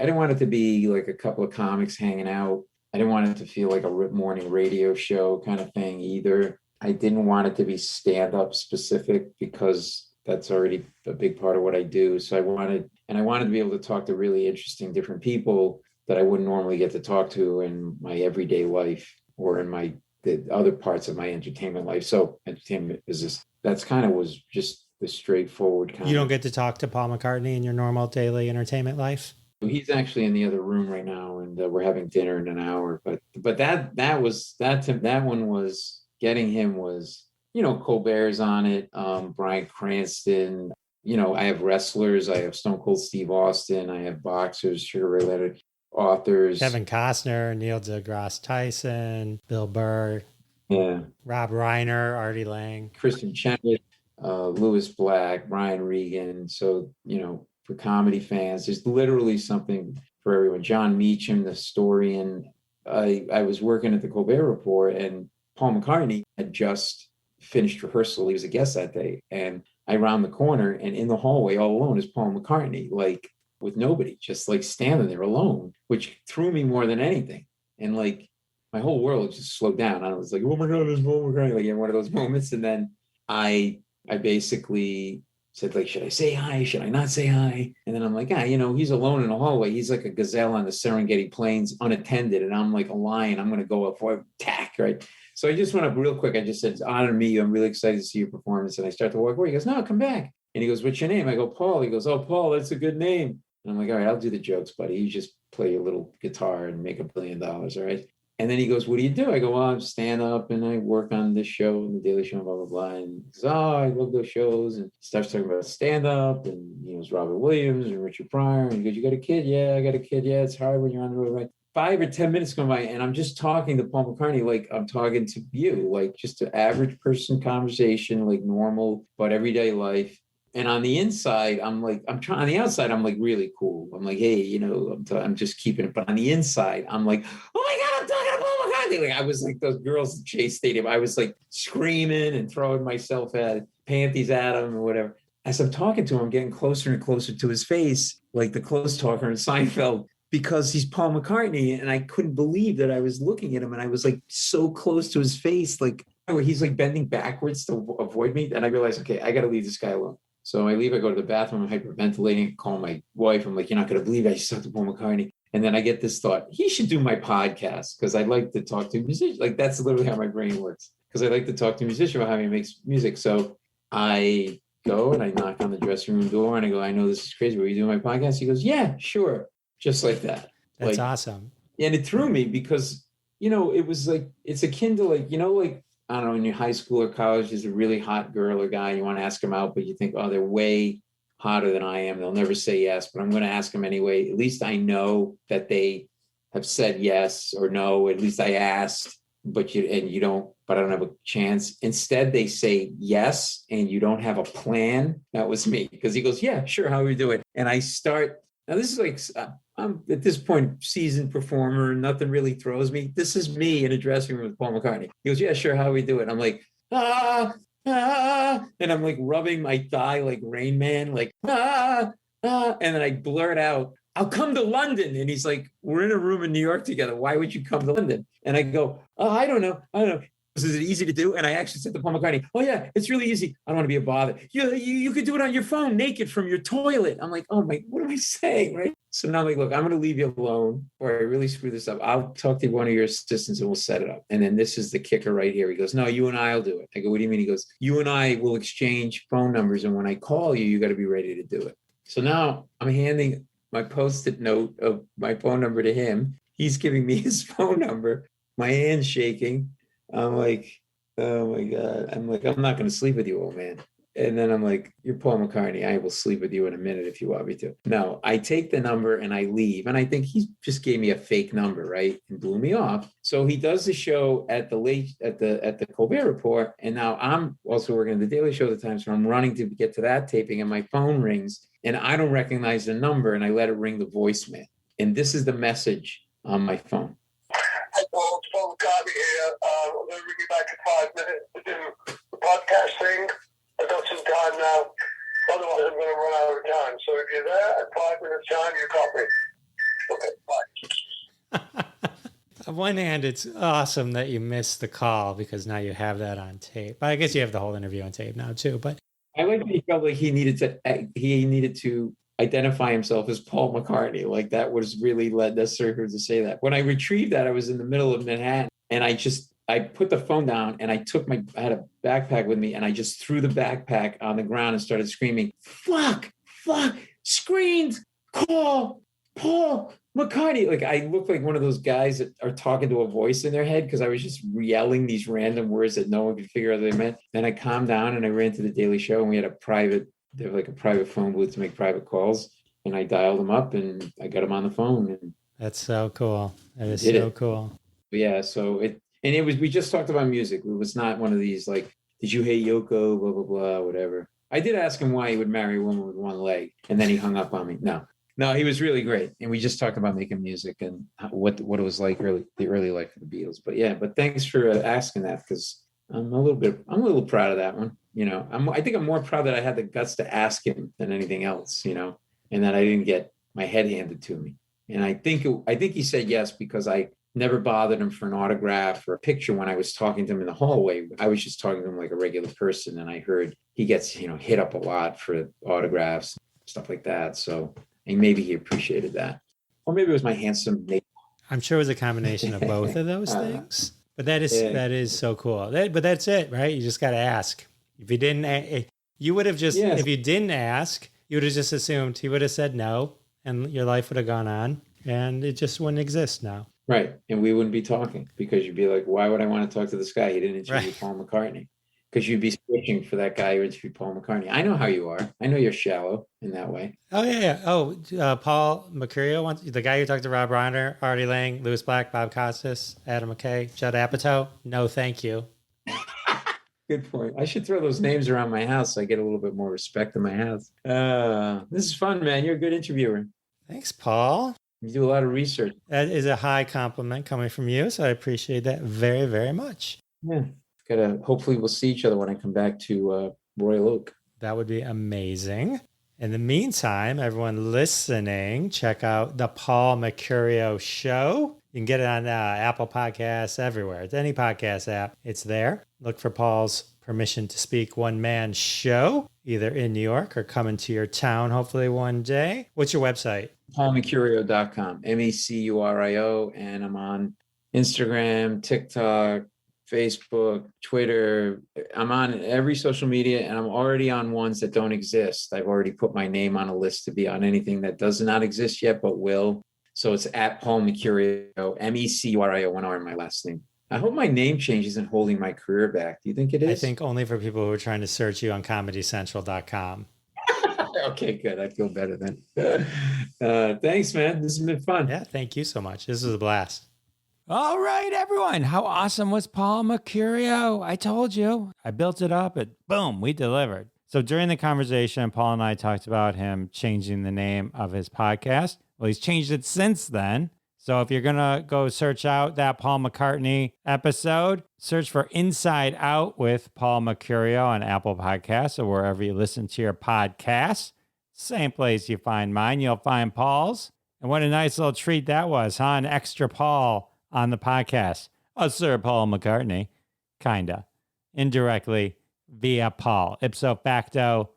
like a couple of comics hanging out. I didn't want it to feel like a morning radio show kind of thing either. I didn't want it to be stand-up specific because that's already a big part of what I do. So I wanted to be able to talk to really interesting different people that I wouldn't normally get to talk to in my everyday life or in the other parts of my entertainment life. So entertainment that's kind of was just the straightforward kind. You don't get to talk to Paul McCartney in your normal daily entertainment life? He's actually in the other room right now, and we're having dinner in an hour. But that one was. Getting him was, Colbert's on it, Bryan Cranston, I have wrestlers, I have Stone Cold Steve Austin, I have boxers, Sugar Ray Leonard, authors. Kevin Costner, Neil deGrasse Tyson, Bill Burr, yeah, Rob Reiner, Artie Lang, Kristen Chenoweth, Lewis Black, Brian Regan. So, for comedy fans, there's literally something for everyone. John Meacham, the historian, I was working at the Colbert Report, and Paul McCartney had just finished rehearsal. He was a guest that day. And I round the corner, and in the hallway all alone is Paul McCartney, like with nobody, just like standing there alone, which threw me more than anything. And like my whole world just slowed down. I was like, oh my God, there's Paul McCartney, like in one of those moments. And then I basically said, like, should I say hi? Should I not say hi? And then I'm like, he's alone in the hallway. He's like a gazelle on the Serengeti Plains, unattended. And I'm like a lion. I'm going to go up for attack, right? So I just went up real quick. I just said, it's an honor to meet you. I'm really excited to see your performance. And I start to walk away. He goes, no, come back. And he goes, what's your name? I go, Paul. He goes, oh, Paul, that's a good name. And I'm like, all right, I'll do the jokes, buddy. You just play your little guitar and make $1 billion, all right? And then he goes, what do you do? I go, well, I'm stand up and I work on this show and the Daily Show, blah, blah, blah. And he goes, oh, I love those shows. And he starts talking about stand up, and he was Robert Williams and Richard Pryor. And he goes, you got a kid? Yeah, I got a kid. Yeah, it's hard when you're on the road, right? 5 or 10 minutes go by, and I'm just talking to Paul McCartney like I'm talking to you, like just an average person conversation, like normal, but everyday life. And on the inside, on the outside, I'm like really cool. I'm like, hey, I'm just keeping it. But on the inside, I'm like, oh my God, I'm talking to Paul McCartney. Like I was like those girls at Chase Stadium. I was like screaming and throwing myself at panties at him or whatever. As I'm talking to him, I'm getting closer and closer to his face, like the close talker in Seinfeld, because he's Paul McCartney. And I couldn't believe that I was looking at him, and I was like so close to his face, like where he's like bending backwards to avoid me. And I realized, okay, I got to leave this guy alone. So I leave, I go to the bathroom, I'm hyperventilating, call my wife. I'm like, you're not going to believe it. I just talked to Paul McCartney. And then I get this thought, he should do my podcast, because I'd like to talk to musicians. Like that's literally how my brain works, because I like to talk to a musician about how he makes music. So I go and I knock on the dressing room door and I go, I know this is crazy, but are you doing my podcast? He goes, yeah, sure. Just like that. That's like, awesome. And it threw me because, it was like, it's akin to like, like, I don't know, in your high school or college, there's a really hot girl or guy, you want to ask them out, but you think, oh, they're way hotter than I am. They'll never say yes, but I'm going to ask them anyway. At least I know that they have said yes or no. At least I asked, but I don't have a chance. Instead, they say yes, and you don't have a plan. That was me, because he goes, yeah, sure. How are we doing? And I start, now this is like, I'm at this point seasoned performer, nothing really throws me. This is me in a dressing room with Paul McCartney. He goes, yeah, sure, how we do it? I'm like, and I'm like rubbing my thigh like Rain Man, like, and then I blurt out, I'll come to London. And he's like, we're in a room in New York together. Why would you come to London? And I go, oh, I don't know. Is it easy to do? And I actually said to Paul McCartney, oh yeah, it's really easy. I don't want to be a bother. You could do it on your phone, naked from your toilet. I'm like, oh my, what am I saying, right? So now I'm like, look, I'm going to leave you alone, or I really screw this up. I'll talk to one of your assistants and we'll set it up. And then this is the kicker right here. He goes, no, you and I'll do it. I go, what do you mean? He goes, you and I will exchange phone numbers, and when I call you, you got to be ready to do it. So now I'm handing my Post-it note of my phone number to him. He's giving me his phone number. My hand's shaking. I'm like, oh my God. I'm like, I'm not going to sleep with you, old man. And then I'm like, you're Paul McCartney. I will sleep with you in a minute if you want me to. No, I take the number and I leave. And I think he just gave me a fake number, right? And blew me off. So he does the show at the Colbert Report. And now I'm also working at the Daily Show at the time. So I'm running to get to that taping, and my phone rings and I don't recognize the number, and I let it ring the voicemail. And this is the message on my phone. Hi, Paul. It's Paul McCartney here. I'm going to ring you back in 5 minutes to do the podcast thing. I've got some time now. Otherwise, I'm going to run out of time. So if you're there at 5 minutes time, you got me. Okay, bye. On one hand, it's awesome that you missed the call, because now you have that on tape. But I guess you have the whole interview on tape now too. But I like that he felt like he needed to identify himself as Paul McCartney. Like that was really necessary for him to say that. When I retrieved that, I was in the middle of Manhattan, and I put the phone down and I had a backpack with me, and I just threw the backpack on the ground and started screaming, fuck, screamed, call Paul McCartney. Like I looked like one of those guys that are talking to a voice in their head, because I was just yelling these random words that no one could figure out what they meant. Then I calmed down and I ran to the Daily Show, and we had a private phone booth to make private calls. And I dialed him up and I got him on the phone. And that's so cool. That is so cool. Yeah. So we just talked about music. It was not one of these like, did you hate Yoko, blah, blah, blah, whatever. I did ask him why he would marry a woman with one leg, and then he hung up on me. No, No, he was really great. And we just talked about making music and what it was like the early life of the Beatles. But yeah, but thanks for asking that, because I'm a little proud of that one. I think I'm more proud that I had the guts to ask him than anything else, and that I didn't get my head handed to me. And I think he said yes because I never bothered him for an autograph or a picture when I was talking to him in the hallway. I was just talking to him like a regular person, and I heard he gets, hit up a lot for autographs, stuff like that. So, and maybe he appreciated that. Or maybe it was my handsome neighbor. I'm sure it was a combination of both of those things. But that is so cool. But that's it, right? You just got to ask. If you didn't, you would have just, if you didn't ask, you would have just assumed he would have said no, and your life would have gone on, and it just wouldn't exist now. Right. And we wouldn't be talking, because you'd be like, why would I want to talk to this guy? He didn't interview Paul McCartney. Because you'd be switching for that guy who interviewed Paul McCartney. I know how you are. I know you're shallow in that way. Oh, yeah. Oh, Paul Mecurio, the guy who talked to Rob Reiner, Artie Lang, Louis Black, Bob Costas, Adam McKay, Judd Apatow. No, thank you. Good point. I should throw those names around my house so I get a little bit more respect in my house. This is fun, man. You're a good interviewer. Thanks, Paul. You do a lot of research. That is a high compliment coming from you, so I appreciate that very, very much. Yeah. Hopefully we'll see each other when I come back to Royal Oak. That would be amazing. In the meantime, everyone listening, check out the Paul Mecurio Show. You can get it on Apple Podcasts, everywhere. It's any podcast app. It's there. Look for Paul's Permission to Speak one-man show, either in New York or coming to your town, hopefully one day. What's your website? PaulMecurio.com, MECURIO. And I'm on Instagram, TikTok, Facebook, Twitter. I'm on every social media, and I'm already on ones that don't exist. I've already put my name on a list to be on anything that does not exist yet, but will. So it's at Paul Mecurio, MECURIO, one R in my last name. I hope my name change isn't holding my career back. Do you think it is? I think only for people who are trying to search you on ComedyCentral.com. Okay, good. I feel better then. Thanks, man. This has been fun. Yeah, thank you so much. This was a blast. All right, everyone. How awesome was Paul Mecurio? I told you. I built it up and boom, we delivered. So during the conversation, Paul and I talked about him changing the name of his podcast. Well, he's changed it since then. So if you're going to go search out that Paul McCartney episode, search for Inside Out with Paul Mecurio on Apple Podcasts or wherever you listen to your podcasts. Same place you find mine, you'll find Paul's. And what a nice little treat that was, huh? An extra Paul on the podcast. Oh, Sir Paul McCartney. Kinda. Indirectly via Paul. Ipso facto,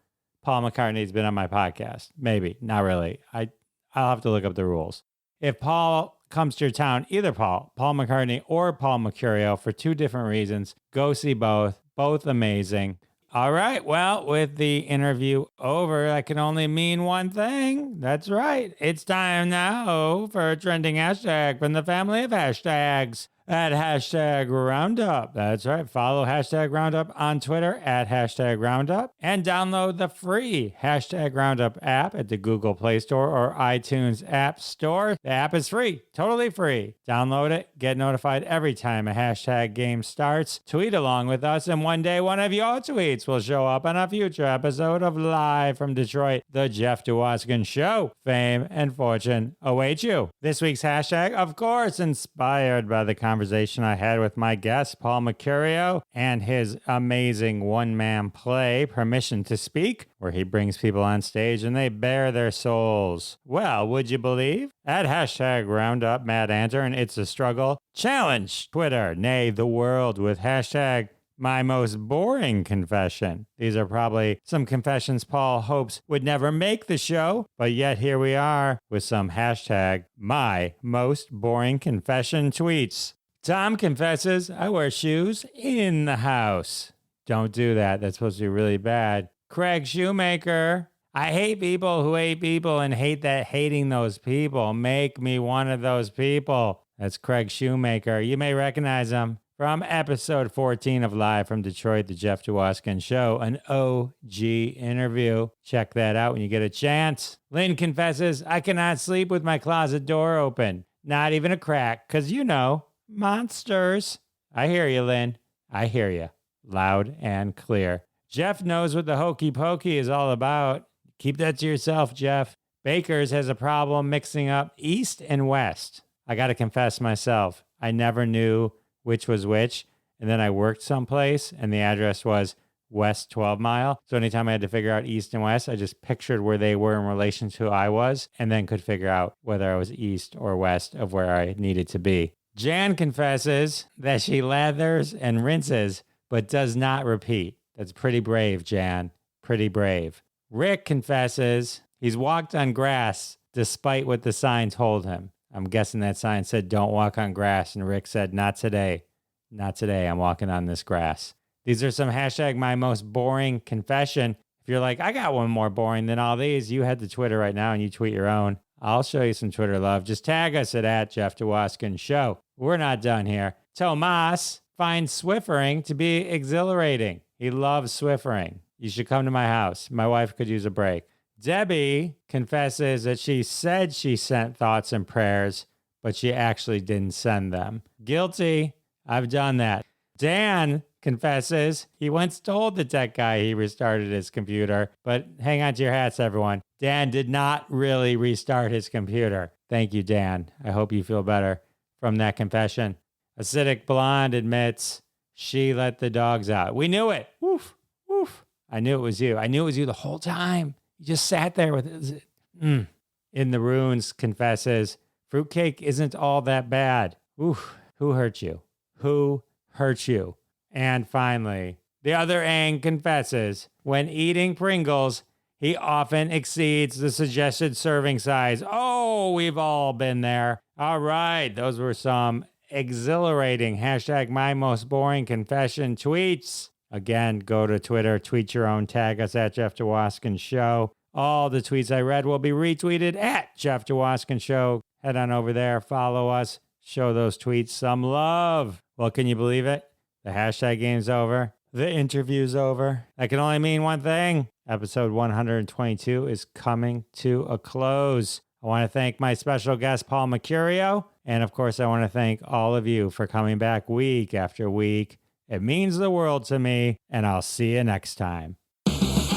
Paul McCartney's been on my podcast. Maybe. Not really. I'll have to look up the rules. If Paul comes to your town, either Paul McCartney or Paul Mecurio, for two different reasons, go see both. Both amazing. All right. Well, with the interview over, that can only mean one thing. That's right. It's time now for a trending hashtag from the family of hashtags at hashtag Roundup. That's right. Follow hashtag Roundup on Twitter at hashtag Roundup and download the free hashtag Roundup app at the Google Play Store or iTunes App Store. The app is free, totally free. Download it, get notified every time a hashtag game starts. Tweet along with us, and one day one of your tweets will show up on a future episode of Live from Detroit, The Jeff Dwoskin Show. Fame and fortune await you. This week's hashtag, of course, inspired by the conversation I had with my guest, Paul Mecurio, and his amazing one-man play, Permission to Speak, where he brings people on stage and they bare their souls. Well, would you believe? At hashtag Roundup Mad Anter and It's a Struggle, challenge Twitter, nay, the world, with hashtag My Most Boring Confession. These are probably some confessions Paul hopes would never make the show, but yet here we are with some hashtag My Most Boring Confession tweets. Tom confesses, I wear shoes in the house. Don't do that. That's supposed to be really bad. Craig Shoemaker, I hate people who hate people and hate that hating those people. Make me one of those people. That's Craig Shoemaker. You may recognize him from episode 14 of Live from Detroit, The Jeff Dwoskin Show, an OG interview. Check that out when you get a chance. Lynn confesses, I cannot sleep with my closet door open. Not even a crack, because you know, monsters. I hear you, Lynn. I hear you. Loud and clear. Jeff knows what the hokey pokey is all about. Keep that to yourself, Jeff. Baker's has a problem mixing up East and West. I got to confess myself, I never knew which was which. And then I worked someplace and the address was West 12 Mile. So anytime I had to figure out East and West, I just pictured where they were in relation to who I was and then could figure out whether I was East or West of where I needed to be. Jan confesses that she lathers and rinses, but does not repeat. That's pretty brave, Jan. Pretty brave. Rick confesses he's walked on grass despite what the sign told him. I'm guessing that sign said, don't walk on grass. And Rick said, not today. Not today. I'm walking on this grass. These are some hashtag my most boring confession. If you're like, I got one more boring than all these, you head to Twitter right now and you tweet your own. I'll show you some Twitter love. Just tag us at Jeff Dwoskin Show. We're not done here. Tomas finds Swiffering to be exhilarating. He loves Swiffering. You should come to my house. My wife could use a break. Debbie confesses that she said she sent thoughts and prayers, but she actually didn't send them. Guilty. I've done that. Dan confesses he once told the tech guy he restarted his computer, but hang on to your hats, everyone. Dan did not really restart his computer. Thank you, Dan. I hope you feel better from that confession. Acidic Blonde admits she let the dogs out. We knew it. Woof, woof. I knew it was you. I knew it was you the whole time. You just sat there with it. In the Runes confesses fruitcake isn't all that bad. Oof. Who hurt you? Who hurt you? And finally, the other Aang confesses when eating Pringles, he often exceeds the suggested serving size. Oh, we've all been there. All right, those were some exhilarating hashtag my most boring confession tweets. Again, go to Twitter, tweet your own, tag us at Jeff Dwoskin Show. All the tweets I read will be retweeted at Jeff Dwoskin Show. Head on over there, follow us, show those tweets some love. Well, can you believe it? The hashtag game's over. The interview's over. That can only mean one thing. Episode 122 is coming to a close. I want to thank my special guest, Paul Mecurio. And of course, I want to thank all of you for coming back week after week. It means the world to me, and I'll see you next time.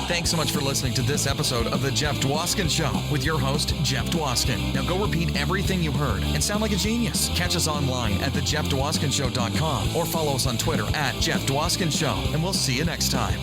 Thanks so much for listening to this episode of The Jeff Dwoskin Show with your host, Jeff Dwoskin. Now go repeat everything you heard and sound like a genius. Catch us online at thejeffdwoskinshow.com or follow us on Twitter at Jeff Dwoskin Show, and we'll see you next time.